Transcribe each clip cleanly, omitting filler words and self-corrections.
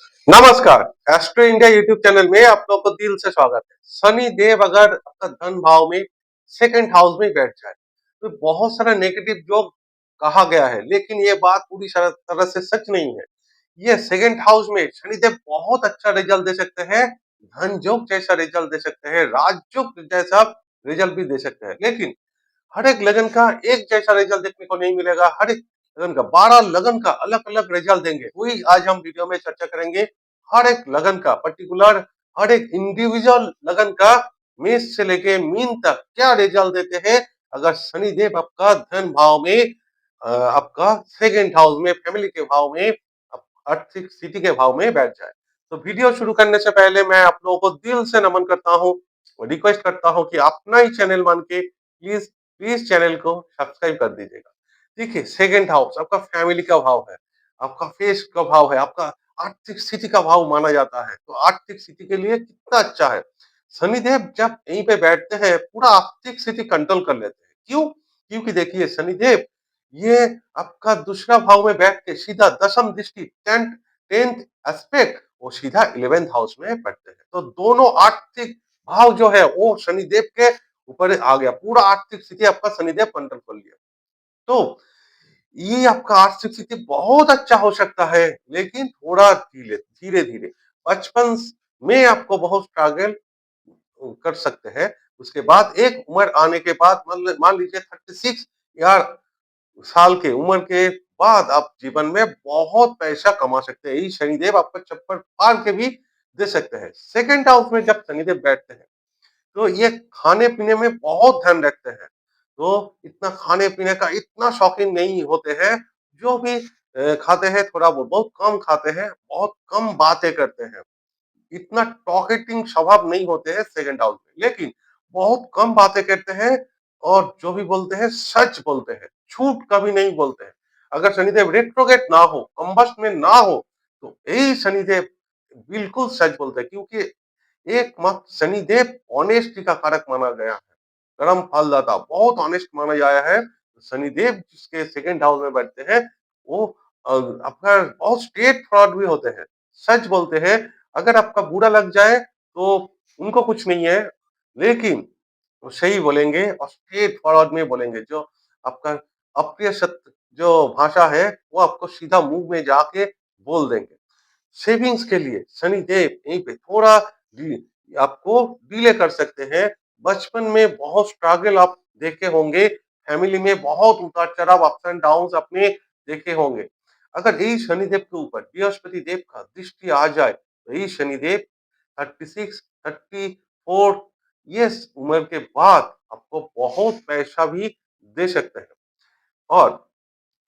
नमस्कार। Astro India YouTube channel में आप लोग को दिल से स्वागत है। शनि देव अगर आपका धन भाव में सेकंड हाउस में बैठ जाए तो बहुत सारा नेगेटिव जो कहा गया है, लेकिन ये बात पूरी तरह से सच नहीं है। ये सेकंड हाउस में शनिदेव बहुत अच्छा रिजल्ट दे सकते हैं, धन योग जैसा रिजल्ट दे सकते हैं, राजयोग जैसा रिजल्ट भी दे सकते हैं। लेकिन हर एक लगन का एक जैसा रिजल्ट देखने को नहीं मिलेगा। हर एक लगन का 12 लगन का अलग अलग रिजल्ट देंगे, वही आज हम वीडियो में चर्चा करेंगे। हर एक लगन का पर्टिकुलर, हर एक इंडिविजुअल लगन का मेष से लेके मीन तक क्या रिजल्ट देते हैं अगर शनिदेव आपका धन भाव में, आपका सेकंड हाउस में, फैमिली के भाव में, आर्थिक स्थिति के भाव में बैठ जाए। तो वीडियो शुरू करने से पहले मैं आप लोगों को दिल से नमन करता हूँ, रिक्वेस्ट करता हूँ कि अपना ही चैनल मान के प्लीज प्लीज चैनल को सब्सक्राइब कर दीजिएगा। देखिए, सेकंड हाउस आपका फैमिली का भाव है, आपका फेस का भाव है, आपका आर्थिक स्थिति का भाव माना जाता है। तो आर्थिक स्थिति के लिए कितना अच्छा है। शनिदेव जब यहीं पे बैठते हैं पूरा आर्थिक स्थिति कंट्रोल कर लेते हैं। क्यों? क्योंकि देखिए, शनिदेव ये आपका दूसरा भाव में बैठ के सीधा दशम दृष्टि, टेंथ टेंथ एस्पेक्ट, वो सीधा 11th हाउस में बैठते हैं। तो दोनों आर्थिक भाव जो है वो शनिदेव के ऊपर आ गया। पूरा आर्थिक स्थिति आपका शनिदेव कंट्रोल कर लिया। तो ये आपका आर्थिक स्थिति बहुत अच्छा हो सकता है, लेकिन थोड़ा धीरे धीरे बचपन में आपको बहुत स्ट्रगल कर सकते हैं। उसके बाद एक उम्र आने के बाद, मान लीजिए 36 या साल के उम्र के बाद आप जीवन में बहुत पैसा कमा सकते हैं। ये शनिदेव आपका चप्पल फाड़ के भी दे सकते हैं। सेकंड हाउस में जब शनिदेव बैठते हैं तो ये खाने पीने में बहुत ध्यान रखते हैं। तो इतना खाने पीने का इतना शौकीन नहीं होते हैं। जो भी खाते हैं थोड़ा बहुत कम खाते हैं, बहुत कम बातें करते हैं। इतना टॉकेटिंग स्वभाव नहीं होते हैं सेकंड हाउस में, लेकिन बहुत कम बातें करते हैं और जो भी बोलते हैं सच बोलते हैं, झूठ कभी नहीं बोलते हैं। अगर शनिदेव रेट्रोगेट ना हो, कंबस्ट में ना हो, तो यही शनिदेव बिल्कुल सच बोलते हैं। क्योंकि एक मत शनिदेव ऑनेस्टी का कारक माना गया है, कर्म फलदाता, बहुत ऑनेस्ट माना जाया है। शनिदेव जिसके सेकंड हाउस में बैठते हैं वो आपका बहुत स्ट्रेट फॉरवर्ड भी होते हैं, सच बोलते हैं। अगर आपका बुरा लग जाए तो उनको कुछ नहीं है, लेकिन वो सही बोलेंगे और स्ट्रेट फॉरवर्ड में बोलेंगे। जो आपका अप्रिय सत्य जो भाषा है वो आपको सीधा मुंह में जाके बोल देंगे। सेविंग्स के लिए शनिदेव यहीं पे थोड़ा आपको डिले कर सकते हैं। बचपन में बहुत स्ट्रगल आप देखे होंगे, फैमिली में बहुत उतार चढ़ाव, अप्स एंड डाउन अपने देखे होंगे। अगर यही शनिदेव के ऊपर बृहस्पति देव का दृष्टि आ जाए तो यही शनिदेव 36, 34 ये उम्र के बाद आपको बहुत पैसा भी दे सकते हैं। और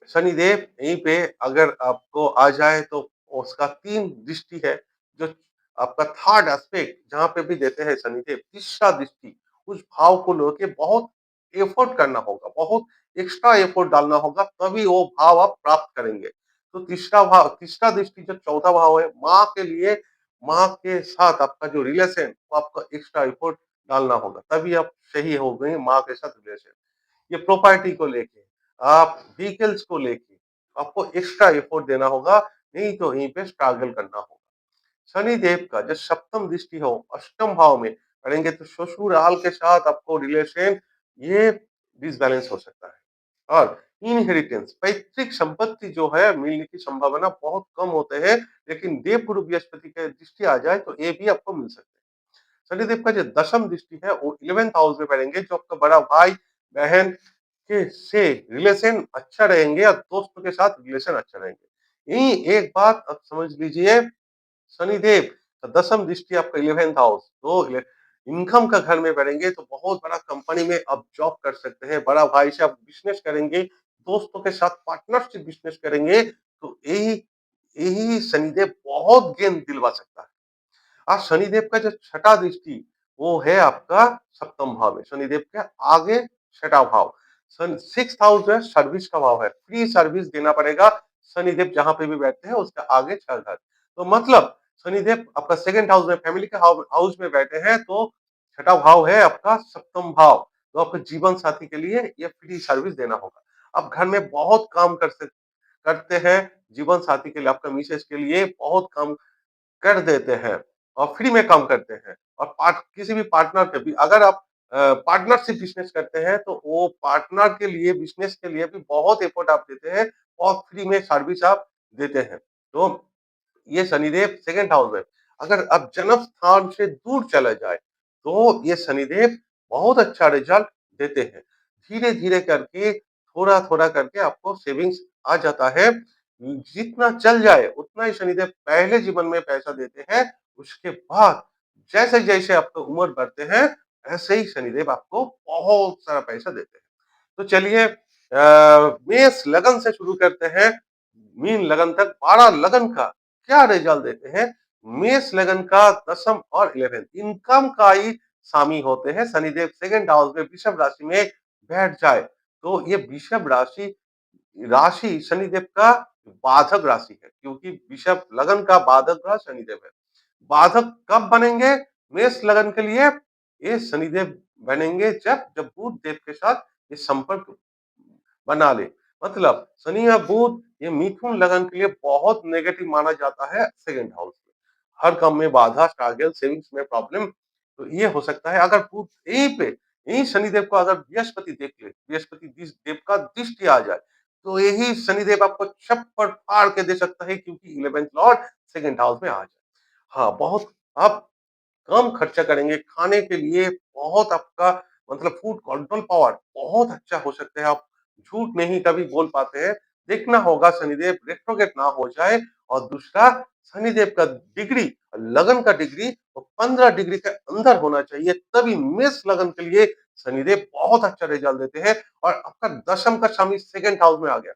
शनिदेव यहीं पे अगर आपको आ जाए तो उसका 3 दृष्टि है, जो आपका थर्ड एस्पेक्ट जहाँ पे भी देते हैं शनिदेव, तीसरा दृष्टि उस भाव को लेके बहुत एफर्ट करना होगा, बहुत एक्स्ट्रा एफर्ट डालना होगा, तभी वो भाव आप प्राप्त करेंगे। तो तीसरा दृष्टि जो चौथा भाव है, माँ के लिए, माँ के साथ आपका जो रिलेशन, वो आपका एक्स्ट्रा एफर्ट डालना होगा, तभी आप सही हो गए माँ के साथ रिलेशन। ये प्रॉपर्टी को लेके, आप व्हीकल्स को लेके आपको एक्स्ट्रा एफर्ट देना होगा, नहीं तो यहीं पे स्ट्रगल करना होगा। शनि देव का जब सप्तम दृष्टि हो अष्टम भाव में करेंगे तो ससुराल के साथ आपको रिलेशन ये डिसबैलेंस हो सकता है। और इनहेरिटेंस, पैतृक संपत्ति जो है मिलने की संभावना बहुत कम होते हैं, लेकिन देवगुरु बृहस्पति के दृष्टि आ जाए तो ये भी आपको मिल सकते हैं। शनिदेव का जो दशम दृष्टि है वो 11th हाउस में पड़ेंगे, जो आपका बड़ा भाई बहन के से रिलेशन अच्छा रहेंगे और दोस्तों के साथ रिलेशन अच्छा रहेंगे। यही एक बात आप समझ लीजिए, शनिदेव का दशम दृष्टि आपका 11th हाउस, तो इनकम का घर में बढ़ेंगे तो बहुत बड़ा कंपनी में आप जॉब कर सकते हैं, बड़ा भाई से आप बिजनेस करेंगे, दोस्तों के साथ पार्टनरशिप बिजनेस करेंगे। तो यही यही शनिदेव बहुत गेंद दिलवा सकता है। आज शनिदेव का जो छठा दृष्टि वो है आपका सप्तम भाव में, शनिदेव के आगे छठा भाव, सन 6th हाउस जो है सर्विस का भाव है, फ्री सर्विस देना पड़ेगा। शनिदेव जहां पे भी बैठते हैं उसके आगे 6 घर, तो मतलब शनिदेव आपका सेकंड हाउस में, फैमिली के हाउस में बैठे हैं, तो छठा भाव है आपका सप्तम भाव। तो आपके जीवन साथी के लिए ये फ्री सर्विस देना होगा। आप घर में बहुत काम करते हैं, जीवन साथी के लिए, आपका मिसेज के लिए बहुत काम कर देते हैं और फ्री में काम करते हैं और किसी भी पार्टनर के भी अगर आप पार्टनरशिप बिजनेस करते हैं तो वो पार्टनर के लिए बिजनेस के लिए भी बहुत एफर्ट आप देते हैं और फ्री में सर्विस आप देते हैं। तो ये शनिदेव सेकंड हाउस में अगर अब जन्म स्थान से दूर चला जाए तो ये शनिदेव बहुत अच्छा रिजल्ट देते हैं। धीरे-धीरे करके थोड़ा-थोड़ा करके आपको सेविंग्स आ जाता है। जितना चल जाए उतना ही शनिदेव पहले जीवन में पैसा देते हैं, उसके बाद जैसे-जैसे आपका उम्र बढ़ते हैं, ऐसे ही शनिदेव आपको बहुत सारा पैसा देते हैं। तो चलिए मेष लगन से शुरू करते हैं, मीन लगन तक 12 लगन का क्या रिजल्ट देते हैं? मेष लगन का दसम और 11th इनकम का ही स्वामी होते हैं शनिदेव सेकंड हाउस में वृषभ राशि में बैठ जाए तो ये वृषभ राशि राशि शनिदेव का बाधक राशि है क्योंकि वृषभ लगन का बाधक ग्रह शनिदेव है। बाधक कब बनेंगे मेष लगन के लिए? ये शनिदेव बनेंगे जब जब बुध देव के साथ ये संपर्क बना ले। मतलब शनि या बुध ये मिथुन लगन के लिए बहुत नेगेटिव माना जाता है सेकंड हाउस में। हर काम में बाधा, स्ट्रगल, सेविंग्स में प्रॉब्लम तो ये हो सकता है अगर बुध यहीं पे यहीं शनिदेव को अगर बृहस्पति देख ले, बृहस्पति देव का दृष्टि आ जाए तो यही शनिदेव आपको चप्पड़ फाड़ के दे सकता है क्योंकि 11th लॉर्ड सेकंड हाउस में आ जाए। हाँ, बहुत आप कम खर्चा करेंगे खाने के लिए बहुत आपका मतलब फूड कंट्रोल पावर बहुत अच्छा हो सकता है आप झूठ नहीं कभी बोल पाते हैं देखना होगा शनिदेव रेट्रोगेट ना हो जाए और दूसरा शनिदेव का डिग्री लगन का डिग्री वो 15 डिग्री के अंदर होना चाहिए तभी मेष लगन के लिए शनिदेव बहुत अच्छा रिजल्ट देते हैं और आपका दशम का स्वामी सेकंड हाउस में आ गया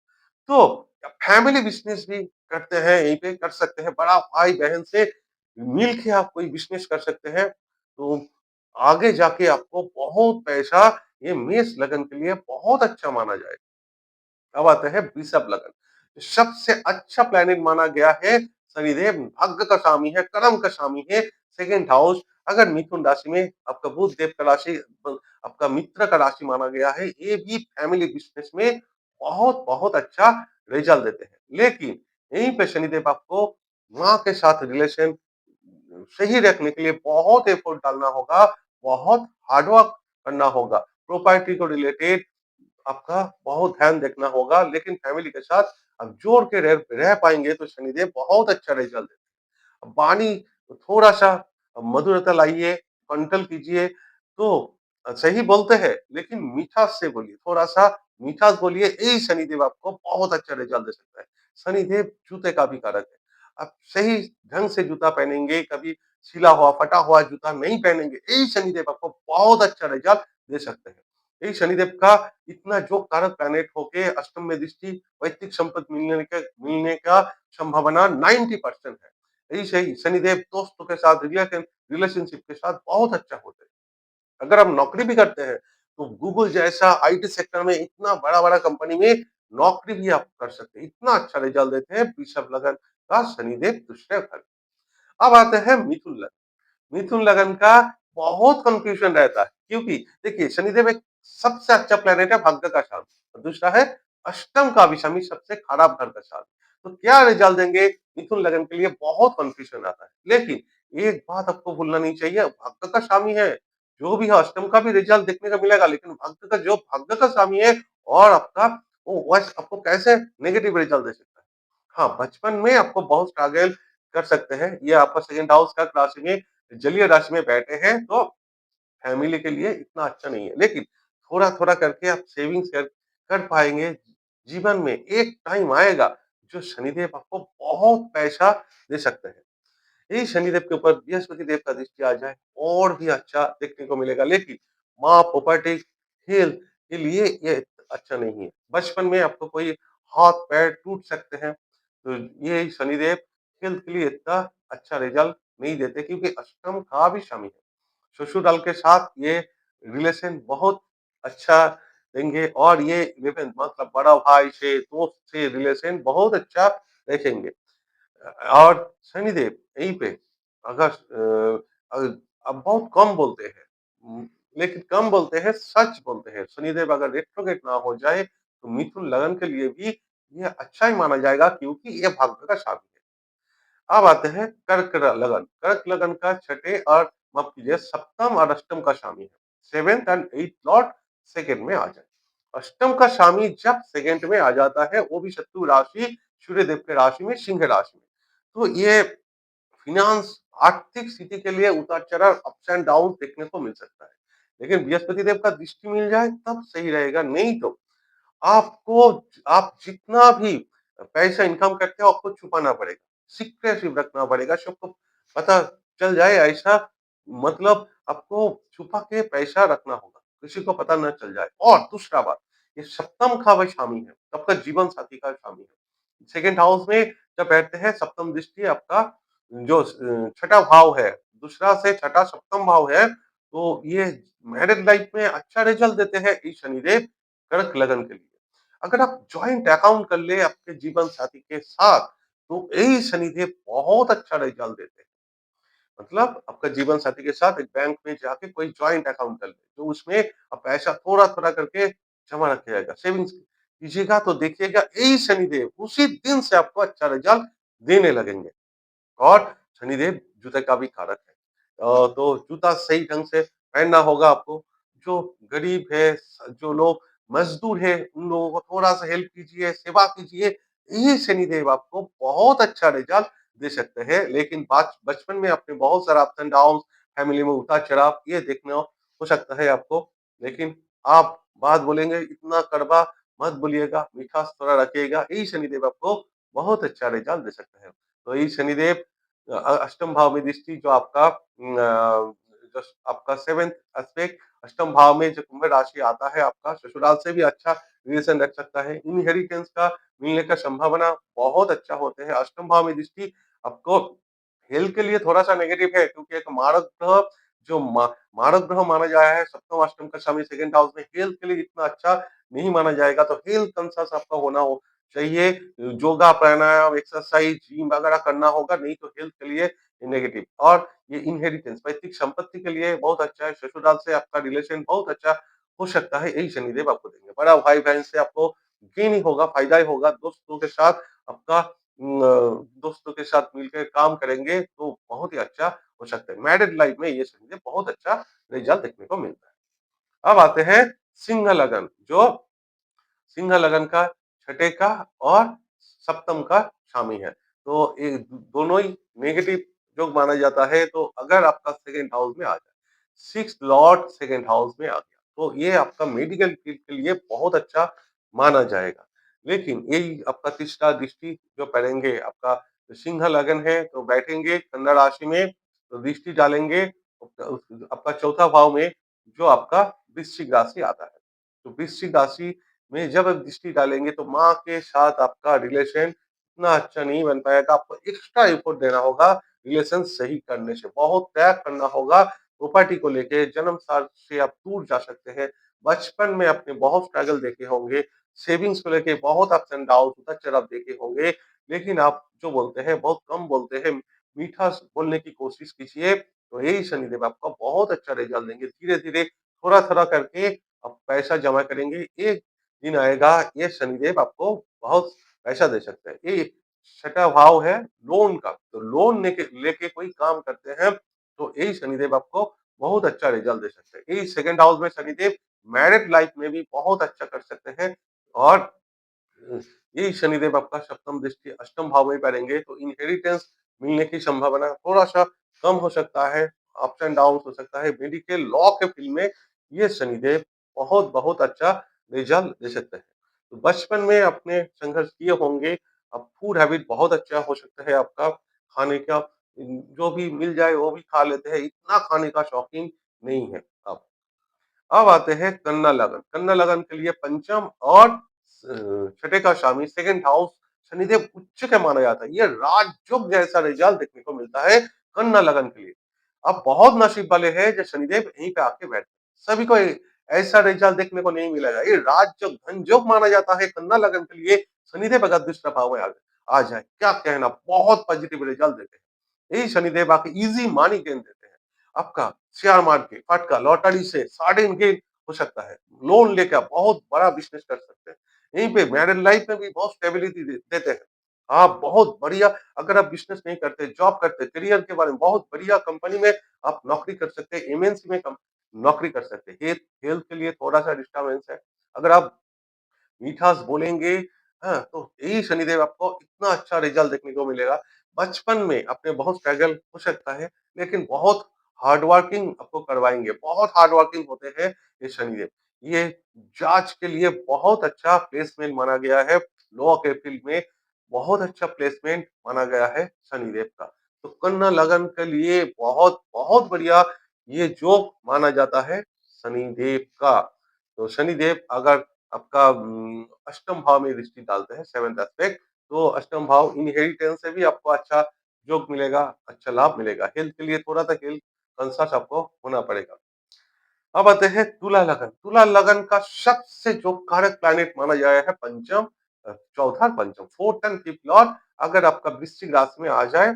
तो फैमिली बिजनेस भी करते हैं यहीं पे कर सकते हैं बड़ा भाई बहन से मिल के आप कोई बिज़नेस कर सकते हैं, तो आगे जाके आपको बहुत पैसा ये मेष लगन के लिए बहुत अच्छा माना जाएगा। अब आता है वृषभ लगन, सबसे अच्छा प्लैनेट माना गया है शनिदेव भाग्य का स्वामी है, कर्म का स्वामी है, सेकंड हाउस अगर मिथुन राशि में आपका बुध देव का राशि आपका मित्र का राशि माना गया है, ये भी फैमिली बिज़नेस में बहुत-बहुत अच्छा रिजल्ट देते हैं। लेकिन यहीं पे शनिदेव आपको माँ के साथ रिलेशन सही रखने के लिए बहुत एफर्ट डालना होगा, बहुत हार्ड वर्क करना होगा। प्रॉपर्टी को रिलेटेड आपका बहुत ध्यान देखना होगा, लेकिन फैमिली के साथ आप जोड़ के रह पाएँगे तो शनिदेव बहुत अच्छा रिजल्ट देते हैं। वाणी थोड़ा-सा मधुरता लाइए, कंट्रोल कीजिए तो सही बोलते हैं, लेकिन मिठास से बोलिए, थोड़ा-सा मिठास बोलिए, यही शनिदेव आपको बहुत अच्छा रिजल्ट दे सकता है। शनिदेव जूते का भी कारक है। आप सही ढंग से जूता पहनेंगे, कभी छिला हुआ, फटा हुआ जूता नहीं पहनेंगे, यही शनिदेव आपको बहुत अच्छा रिजल्ट दे सकते हैं। यही शनिदेव का इतना जो कारक प्लैनेट होके अष्टम में दृष्टि वैयक्तिक संपत्ति मिलने का संभावना 90% है। यही सही शनिदेव दोस्तों के साथ रिलेशनशिप के साथ बहुत अच्छा होते हैं। अगर आप नौकरी भी करते हैं तो गूगल जैसा आईटी सेक्टर में इतना बड़ा-बड़ा कंपनी में नौकरी भी आप कर सकते हैं। इतना अच्छा रिजल्ट देते हैं वृषभ लगन का शनिदेव दूसरे घर। अब आते हैं मिथुन लगन। मिथुन लगन का बहुत कन्फ्यूजन रहता है क्योंकि देखिए शनिदेव एक सबसे अच्छा प्लेनेट है भाग्य का स्वामी और दूसरा है अष्टम का भी स्वामी सबसे खराब घर का स्वामी तो क्या रिजल्ट देंगे मिथुन लगन के लिए बहुत कन्फ्यूजन आता है लेकिन एक बात आपको भूलना नहीं चाहिए भाग्य का स्वामी है जो भी है अष्टम का भी रिजल्ट देखने का मिलेगा लेकिन भाग्य का स्वामी है और आपका वो वैसे आपको कैसे नेगेटिव रिजल्ट दे सकता है हाँ, बचपन में आपको बहुत स्ट्रगल कर सकते हैं। ये आपका सेकंड हाउस का राशि में जलीय राशि में बैठे हैं, तो फैमिली के लिए इतना अच्छा नहीं है। लेकिन थोड़ा-थोड़ा करके आप सेविंग्स कर पाएँगे। जीवन में एक टाइम आएगा, जो शनिदेव आपको बहुत पैसा दे सकते हैं। यही शनिदेव के ऊपर बृहस्पति देव का दृष्टि आ जाए और भी अच्छा देखने को मिलेगा लेकिन माँ प्रॉपर्टी हेल्थ के लिए ये अच्छा नहीं है बचपन में आपको कोई हाथ पैर टूट सकते हैं तो ये शनिदेव हेल्थ के लिए इतना अच्छा रिजल्ट नहीं देते क्योंकि अष्टम का भी शामिल है ससुराल के साथ ये रिलेशन बहुत अच्छा देंगे और ये 11 मतलब बड़ा भाई से दोस्त से रिलेशन बहुत अच्छा रखेंगे और शनिदेव यहीं पे अगर अब बहुत कम बोलते हैं लेकिन कम बोलते हैं सच बोलते हैं शनिदेव अगर रेट्रोगेट ना हो जाए तो मिथुन लगन के लिए भी ये अच्छा ही माना जाएगा क्योंकि ये भाग्य का साथी है अब आते हैं कर्क लगन। कर्क लगन का छठे और माफ कीजिए सप्तम और अष्टम का शामी है। Seventh and eight lord second में आ जाए। अष्टम का शामी जब सेकंड में आ जाता है वो भी शत्रु राशि सूर्य देव के राशि में सिंह राशि में, तो ये फिनांस आर्थिक स्थिति के लिए उतार चढ़ाव अप्स एंड डाउन देखने को मिल सकता है। लेकिन बृहस्पति देव का दृष्टि मिल जाए तब सही रहेगा, नहीं तो आपको आप जितना भी पैसा इनकम करते हो आपको छुपाना पड़ेगा, सीक्रेसिव रखना पड़ेगा, सबको पता चल जाए ऐसा, मतलब आपको छुपा के पैसा रखना होगा, किसी को पता न चल जाए। और दूसरा बात, ये सप्तम का वह शामी है, आपका जीवन साथी का शामी है। सेकंड हाउस में जब बैठते हैं सप्तम दृष्टि आपका जो छठा भाव है, दूसरा से छठा सप्तम भाव है, तो ये मैरिड लाइफ में अच्छा रिजल्ट देते हैं ये शनिदेव कर्क लगन के लिए। अगर आप जॉइंट अकाउंट कर ले आपके जीवन साथी के साथ तो यही शनिदेव बहुत अच्छा रिजल्ट देते हैं। मतलब आपका जीवन साथी के साथ एक बैंक में जाके कोई जॉइंट अकाउंट कर ले, तो उसमें आप पैसा थोड़ा-थोड़ा करके जमा रखिएगा, सेविंग्स कीजिएगा, तो देखिएगा यही शनिदेव उसी दिन से आपको अच्छा रिजल्ट देने लगेंगे। और शनिदेव जूते का भी कारक है। तो जूता सही ढंग से पहनना होगा आपको। जो गरीब है, जो लोग मज़दूर हैं, उन लोगों को थोड़ा-सा हेल्प कीजिए, सेवा कीजिए। यही शनिदेव आपको बहुत अच्छा रिज़ल्ट दे सकते हैं। लेकिन बाच बचपन में आपने बहुत सारा अप्स एंड डाउन्स, फैमिली में उतार-चढ़ाव ये देखना हो सकता है आपको। लेकिन आप बात बोलेंगे इतना कड़वा मत बोलिएगा, मिठास थोड़ा रखिएगा। यही शनिदेव आपको बहुत अच्छा रिज़ल्ट दे सकते हैं। तो यही शनिदेव अष्टम भाव में दृष्टि जो आपका जो आपका सेवेंथ एस्पेक्ट अष्टम भाव में जो कुंभ राशि आता है आपका ससुराल से भी अच्छा रिलेशन रख सकता है। इनहेरिटेंस का मिलने का संभावना बहुत अच्छा होते हैं। अष्टम भाव में दृष्टि आपको हेल्थ के लिए थोड़ा-सा नेगेटिव है क्योंकि एक मारक ग्रह जो मारक ग्रह माना जाया है सप्तम अष्टम का स्वामी सेकंड हाउस में हेल्थ के लिए इतना अच्छा नहीं माना जाएगा। तो हेल्थ कंसर्न्स आपका होना हो चाहिए। योगा, प्राणायाम, एक्सरसाइज, जिम वगैरह करना होगा, नहीं तो हेल्थ के लिए नेगेटिव। और ये इनहेरिटेंस पैतृक संपत्ति के लिए बहुत अच्छा है। ससुराल से आपका रिलेशन बहुत अच्छा हो सकता है, यही शनिदेव आपको देंगे। बड़ा भाई-बहन से आपको गेन ही होगा, फायदा ही होगा। दोस्तों के साथ आपका दोस्तों के साथ मिलकर काम करेंगे तो बहुत ही अच्छा हो सकता है। मैरिड लाइफ में ये शनिदेव बहुत अच्छा रिजल्ट देखने को मिलता है। अब आते हैं सिंह लगन, जो सिंह लगन का छठे का और सप्तम का शामी है। तो ये दोनों ही नेगेटिव जो माना जाता है। तो अगर आपका सेकंड हाउस में आ जाए, सिक्स लॉर्ड सेकंड हाउस में आ गया, तो ये आपका मेडिकल फील्ड के लिए बहुत अच्छा माना जाएगा। लेकिन यही आपका तीसरा दृष्टि जो पड़ेंगे, आपका सिंह लगन है तो बैठेंगे कन्या राशि में, तो दृष्टि डालेंगे आपका चौथा भाव में, जो आपका वृश्चिक राशि आता है। तो वृश्चिक राशि में जब आप दृष्टि डालेंगे तो माँ के साथ आपका रिलेशन इतना अच्छा नहीं बन पाएगा। आपको एक्स्ट्रा एफर्ट देना होगा रिलेशन सही करने से, बहुत त्याग करना होगा। प्रॉपर्टी को लेके जन्म साल से आप दूर जा सकते हैं। बचपन में आपने बहुत स्ट्रगल देखे होंगे, सेविंग्स को लेके बहुत अप्स एंड डाउन उतार-चढ़ाव देखे होंगे। लेकिन आप जो बोलते हैं बहुत कम बोलते हैं, मीठा बोलने की कोशिश कीजिए, तो यही शनिदेव आपको बहुत अच्छा रिजल्ट देंगे। धीरे-धीरे, थोड़ा-थोड़ा करके आप पैसा जमा करेंगे, एक दिन आएगा ये शनिदेव आपको बहुत पैसा दे सकते हैं। ये छठा भाव है लोन का, तो लोन लेके कोई काम करते हैं तो यही शनिदेव आपको बहुत अच्छा रिजल्ट दे सकते हैं। यही सेकंड हाउस में शनिदेव मैरिड लाइफ में भी बहुत अच्छा कर सकते हैं। और यही शनिदेव आपका सप्तम दृष्टि अष्टम भाव में पड़ेंगे तो इनहेरिटेंस मिलने की संभावना थोड़ा-सा कम हो सकता है, अप्स एंड डाउन्स हो सकता है। मेडिकल लॉ के फील्ड में ये शनिदेव बहुत-बहुत अच्छा रिजल्ट दे सकते हैं। तो बचपन में आपने संघर्ष किए होंगे, अब फूड हैबिट बहुत अच्छा हो सकता है आपका, खाने का जो भी मिल जाए वो भी खा लेते हैं, इतना खाने का शौकीन नहीं है आप। अब आते हैं कन्या लगन। कन्या लगन के लिए पंचम और छठे का स्वामी सेकंड हाउस शनिदेव उच्च के माना जाता है। ये राजयोग जैसा रिजल्ट देखने को मिलता है कन्या लगन के लिए। आप बहुत नसीब वाले हैं जो शनिदेव यहीं पे आके बैठे हैं। सभी को ऐसा रिजल्ट देखने को नहीं मिलेगा। ये राजयोग धन योग माना जाता है कन्या लगन के लिए। शनिदेव अगर दुष्ट प्रभाव में आ जाए, क्या कहना, बहुत पॉजिटिव रिजल्ट देते हैं। यही शनिदेव आके इजी मनी गेन देते हैं। आपका शेयर मार्केट, फटका, लॉटरी से सडन गेन हो सकता है। लोन लेके आप बहुत बड़ा बिज़नेस कर सकते हैं। यहीं पे मैरिड लाइफ में भी बहुत स्टेबिलिटी देते हैं। आप बहुत बढ़िया, अगर आप बिज़नेस नहीं करते, जॉब करते, करियर के बारे में बहुत बढ़िया कंपनी में आप नौकरी कर सकते हैं, एमएनसी में कम नौकरी कर सकते हैं। हेल्थ के लिए थोड़ा-सा डिस्टर्बेंस है। अगर आप मिठास बोलेंगे, हाँ, तो यही शनिदेव आपको इतना अच्छा रिज़ल्ट देखने को मिलेगा। बचपन में आपने बहुत स्ट्रगल हो सकता है, लेकिन बहुत हार्ड वर्किंग आपको करवाएँगे, बहुत हार्ड वर्किंग होते हैं ये शनिदेव। ये जाँच के लिए बहुत अच्छा प्लेसमेंट माना गया है, लॉ के फील्ड में बहुत अच्छा प्लेसमेंट माना गया है शनिदेव का। तो कन्या लगन के लिए बहुत बढ़िया ये योग माना जाता है शनिदेव का। तो शनिदेव अगर आपका अष्टम भाव में दृष्टि डालते हैं, 7th एस्पेक्ट, तो अष्टम भाव इनहेरिटेंस से भी आपको अच्छा योग मिलेगा, अच्छा लाभ मिलेगा। हेल्थ के लिए थोड़ा-सा हेल्थ कॉन्शियस आपको होना पड़ेगा। अब आते हैं तुला लगन। तुला लगन का सबसे जो कारक प्लैनेट माना गया है पंचम, चौथा पंचम, 4th एंड 5th लॉर्ड अगर आपका वृश्चिक राशि में आ जाए,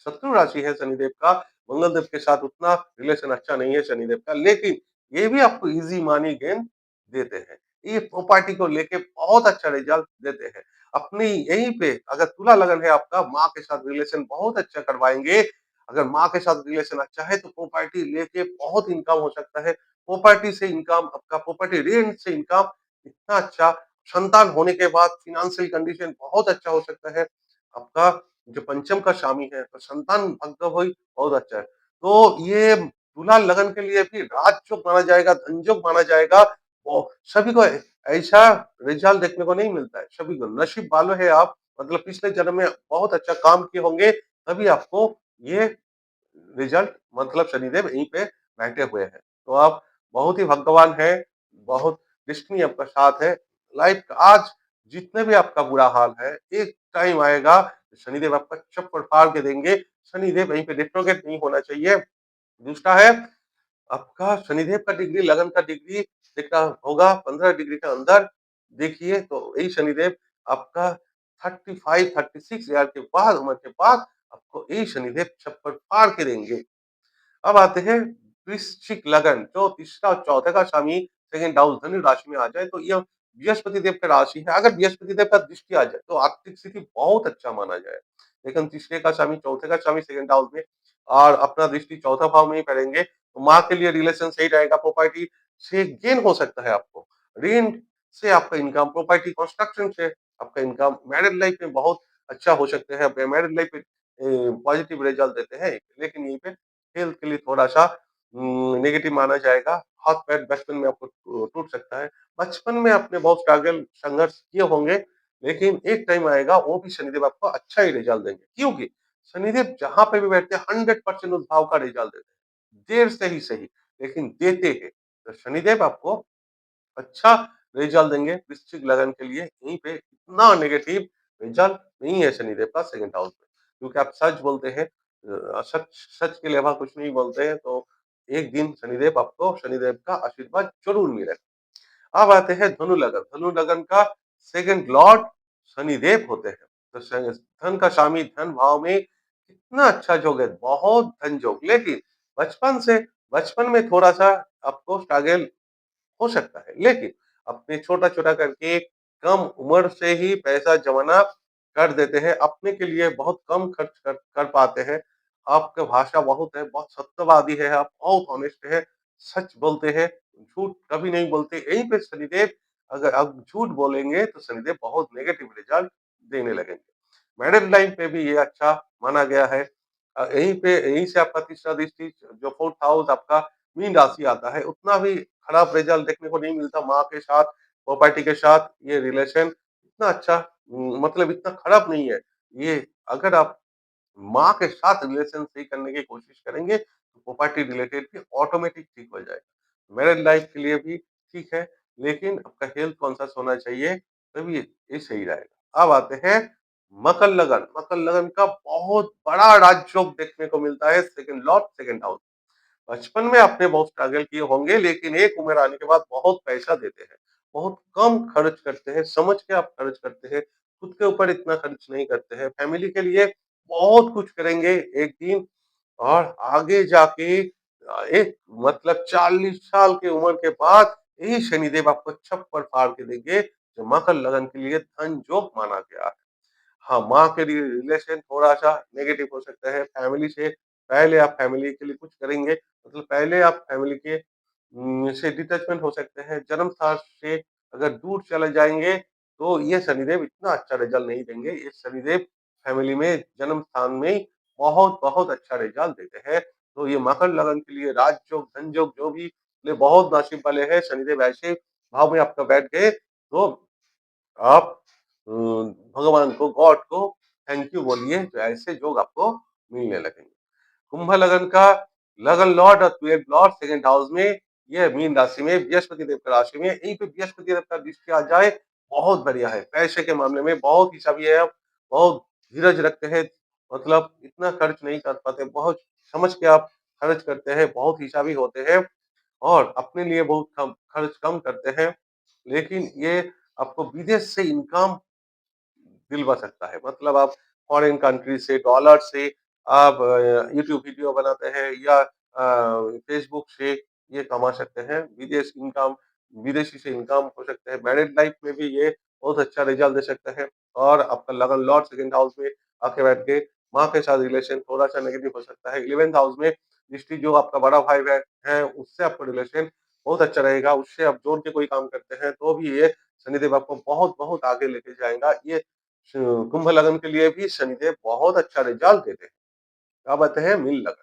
शत्रु राशि है शनिदेव का, मंगल देव के साथ उतना रिलेशन अच्छा नहीं है शनिदेव का, लेकिन ये भी आपको इजी मनी गेन देते हैं। ये प्रॉपर्टी को लेके बहुत अच्छा रिजल्ट देते हैं। अपनी यहीं पे अगर तुला लगन है आपका, माँ के साथ रिलेशन बहुत अच्छा करवाएँगे। अगर माँ के साथ रिलेशन अच्छा है तो प्रॉपर्टी लेके बहुत इनकम हो सकता है। प्रॉपर्टी से इनकम, आपका प्रॉपर्टी रेंट से इनकम इतना अच्छा, संतान होने के बाद फाइनेंशियल कंडीशन बहुत अच्छा हो सकता है। आपका जो पंचम का स्वामी है, तो संतान भाग्य भी बहुत अच्छा है। तो ये तुला लगन के लिए भी राजयोग माना जाएगा, धनयोग माना जाएगा। और सभी को ऐसा रिजल्ट देखने को नहीं मिलता है, सभी को नसीब वाले हैं आप, मतलब पिछले जन्म में बहुत अच्छा काम किए होंगे, तभी आपको ये रिजल्ट, मतलब शनिदेव यहीं पे बैठे हुए हैं। तो आप बहुत ही भाग्यवान हैं, बहुत डेस्टिनी आपका साथ है। लाइफ का आज जितने भी आपका बुरा हाल है, एक टाइम आएगा शनिदेव आपका चप्पड़ फाड़ के देंगे। शनिदेव यहीं पे रेट्रोग्रेड नहीं होना चाहिए। दूसरा है आपका शनिदेव का डिग्री, लगन का डिग्री देखना होगा 15 डिग्री के अंदर देखिए, तो यही शनिदेव आपका 35-36 ईयर के बाद, उम्र के बाद आपको यही शनिदेव चप्पड़ फाड़ के देंगे। अब आते हैं वृश्चिक लगन, जो तीसरा और चौथे का स्वामी सेकंड हाउस धनु राशि में आ जाए तो यह बृहस्पति देव का राशि है। अगर बृहस्पति देव का दृष्टि आ जाए तो आर्थिक स्थिति बहुत अच्छा माना जाए। लेकिन तीसरे का स्वामी, चौथे का स्वामी सेकंड हाउस में और अपना दृष्टि चौथा भाव में ही करेंगे, तो माँ के लिए रिलेशन सही रहेगा, प्रॉपर्टी से गेन हो सकता है आपको, रेंट से आपका इनकम, प्रॉपर्टी कंस्ट्रक्शन से आपका इनकम, मैरिड लाइफ में बहुत अच्छा हो सकते हैं, मैरिड लाइफ में पॉजिटिव रिजल्ट देते हैं। लेकिन यहीं पे हेल्थ के लिए थोड़ा-सा नेगेटिव माना जाएगा। हाथ-पैर बचपन में आपको टूट सकता है। बचपन में आपने बहुत स्ट्रगल, संघर्ष किए होंगे, लेकिन एक टाइम आएगा वो भी शनिदेव आपको अच्छा ही रिजल्ट देंगे। क्योंकि शनिदेव जहाँ पे भी बैठते हैं 100% उस भाव का रिजल्ट देते हैं। देर से ही सही, लेकिन देते हैं। तो शनिदेव आपको अच्छा रिजल्ट देंगे वृश्चिक लगन के लिए। यहीं पे इतना नेगेटिव रिजल्ट नहीं है शनिदेव का सेकंड हाउस में, क्योंकि आप सच बोलते हैं, सच सच के अलावा कुछ नहीं बोलते हैं, तो एक दिन शनिदेव आपको शनिदेव का आशीर्वाद जरूर मिलेगा। अब आते हैं धनु लगन। धनु लगन का सेकंड लॉर्ड शनिदेव होते हैं। तो धन का स्वामी धन भाव में कितना अच्छा योग है, बहुत धन योग, लेकिन बचपन से बचपन में थोड़ा सा आपको स्ट्रगल हो सकता है, लेकिन अपने छोटा-छोटा करके कम उम्र से ही पैसा जमाना कर देते हैं, अपने के लिए बहुत कम खर्च कर कर पाते हैं। आपका भाषा बहुत है, बहुत सत्यवादी है आप, बहुत ऑनेस्ट है, सच बोलते हैं, झूठ कभी नहीं बोलते। यहीं पे शनिदेव, अगर आप झूठ बोलेंगे तो शनिदेव बहुत नेगेटिव रिजल्ट देने लगेंगे। मैरिड लाइफ पे भी ये अच्छा माना गया है। यहीं से आपका तीसरा दृष्टि, जो 4th हाउस आपका मीन राशि आता है, उतना भी खराब रिजल्ट देखने को नहीं मिलता। माँ के साथ, प्रॉपर्टी के साथ ये रिलेशन इतना अच्छा, मतलब इतना खराब नहीं है। ये अगर आप माँ के साथ रिलेशन सही करने की कोशिश करेंगे, तो प्रॉपर्टी रिलेटेड भी ऑटोमेटिक ठीक हो जाएगा। मैरिज लाइफ के लिए भी ठीक है, लेकिन आपका हेल्थ कॉन्शियस होना चाहिए, तभी ये सही रहेगा। अब आते हैं मकर लगन। मकर लगन का बहुत बड़ा राजयोग देखने को मिलता है, सेकंड लॉर्ड सेकंड हाउस। बचपन में आपने बहुत स्ट्रगल किए होंगे, लेकिन एक उम्र आने के बाद बहुत पैसा देते हैं, बहुत कम खर्च करते हैं, समझ के आप खर्च करते हैं, खुद के ऊपर इतना खर्च नहीं करते हैं, फैमिली के लिए बहुत कुछ करेंगे एक दिन, और आगे जाके एक, मतलब 40 साल की उम्र के बाद यही शनिदेव आपको छप्पर फाड़ के देंगे, जो मकर लगन के लिए धन योग माना गया है। हाँ, माँ के लिए रिलेशन थोड़ा-सा नेगेटिव हो सकता है, फैमिली से पहले आप फैमिली के लिए कुछ करेंगे, मतलब पहले आप फैमिली के से डिटैचमेंट हो सकते हैं, जन्म स्थान से अगर दूर चले जाएँगे, तो ये शनिदेव इतना अच्छा रिज़ल्ट नहीं देंगे, ये शनिदेव फैमिली में जन्म स्थान में ही बहुत-बहुत अच्छा रिज़ल्ट देते हैं। तो ये मकर लगन के लिए राजयोग, धनयोग जो भी ये बहुत नसीब वाले हैं, शनिदेव ऐसे भाव में आपका बैठ गए, तो आप भगवान को, गॉड को थैंक यू बोलिए, तो ऐसे योग आपको मिलने लगेंगे। कुंभ लगन का लगन लॉर्ड और 12 लॉर्ड सेकंड हाउस में, ये मीन राशि में बृहस्पति देव की राशि में, यहीं पे बृहस्पति देव का दृष्टि आ जाए, बहुत बढ़िया है। पैसे के मामले में बहुत हिसाबी है आप, बहुत धीरज रखते हैं, मतलब इतना खर्च नहीं कर पाते, बहुत समझ के आप खर्च करते हैं, बहुत हिसाबी होते हैं और अपने लिए बहुत कम खर्च कम करते हैं। लेकिन ये आपको विदेश से इनकम दिलवा सकता है। मतलब आप फॉरेन कंट्री से डॉलर से आप यूट्यूब वीडियो बनाते हैं या फेसबुक से ये कमा सकते हैं। विदेशी से इनकम हो सकते हैं। मैरिड लाइफ में भी ये बहुत अच्छा रिजल्ट दे सकते हैं और आपका लगन लॉर्ड सेकंड हाउस में आके बैठ के माँ के साथ रिलेशन थोड़ा-सा नेगेटिव हो सकता है। 11th हाउस में दृष्टि जो आपका बड़ा भाई है उससे आपका रिलेशन बहुत अच्छा रहेगा। उससे आप जोड़ के कोई काम करते हैं तो भी ये शनिदेव आपको बहुत-बहुत आगे लेके जाएगा। ये श कुंभ लगन के लिए भी शनिदेव बहुत अच्छा रिजल्ट देते हैं। अब आते हैं मीन लगन।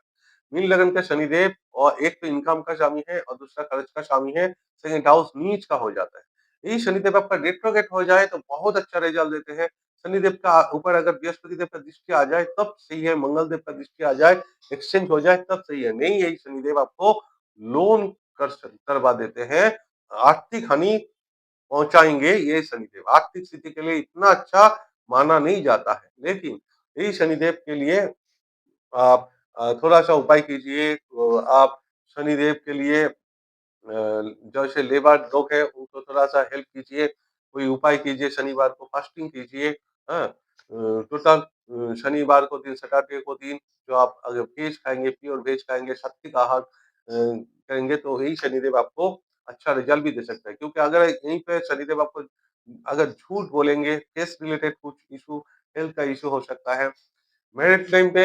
मीन लगन का शनिदेव और एक तो इनकम का स्वामी है और दूसरा खर्च का स्वामी है, सेकंड हाउस नीच का हो जाता है। यही शनिदेव आपका रेट्रोगेट हो जाए तो बहुत अच्छा रिजल्ट देते हैं। शनिदेव का ऊपर अगर बृहस्पति देव का दृष्टि आ जाए तब सही है, मंगल देव का दृष्टि आ जाए, एक्सचेंज हो जाए तब सही है। नहीं यही शनिदेव आपको लोन करवा देते हैं, आर्थिक हानि पहुँचाएँगे ये शनिदेव। आर्थिक स्थिति के लिए इतना अच्छा माना नहीं जाता है। लेकिन यही शनिदेव के लिए आप थोड़ा-सा उपाय कीजिए। आप शनिदेव के लिए जैसे लेबर लोग हैं उनको थोड़ा-सा हेल्प कीजिए, कोई उपाय कीजिए, शनिवार को फास्टिंग कीजिए, हाँ? टोटल शनिवार को दिन, सैटरडे को दिन जो आप अगर वेज खाएँगे, प्योर वेज खाएँगे, सात्विक आहार करेंगे तो यही शनिदेव आपको अच्छा रिज़ल्ट भी दे सकता है। क्योंकि अगर यहीं पे शनिदेव आपको अगर झूठ बोलेंगे, केस रिलेटेड कुछ इश्यू, हेल्थ का इश्यू हो सकता है। मैरिड टाइम पे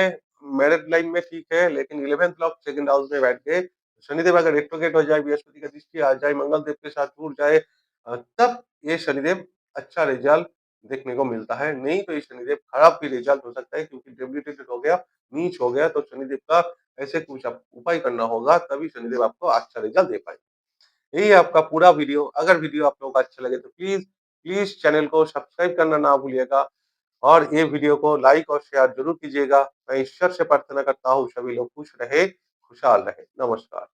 मैरिड लाइन में ठीक है, लेकिन 11th लॉर्ड सेकंड हाउस में बैठ के शनिदेव अगर रेट्रोगेट हो जाए, बृहस्पति का दृष्टि आ जाए, मंगल देव के साथ जुड़ जाए तब ये शनिदेव अच्छा रिजल्ट देखने को मिलता है। नहीं तो ये शनिदेव खराब भी रिजल्ट हो सकता है क्योंकि डेबिलिटेटेड हो गया, नीच हो गया तो शनिदेव का ऐसे कुछ आप उपाय करना होगा तभी शनिदेव आपको अच्छा रिजल्ट दे पाएँगे। यही है आपका पूरा वीडियो। अगर वीडियो आप लोगों को अच्छा लगे तो प्लीज़ चैनल को सब्सक्राइब करना ना भूलिएगा और ये वीडियो को लाइक और शेयर ज़रूर कीजिएगा। मैं ईश्वर से प्रार्थना करता हूँ सभी लोग खुश रहे, खुशहाल रहे। नमस्कार।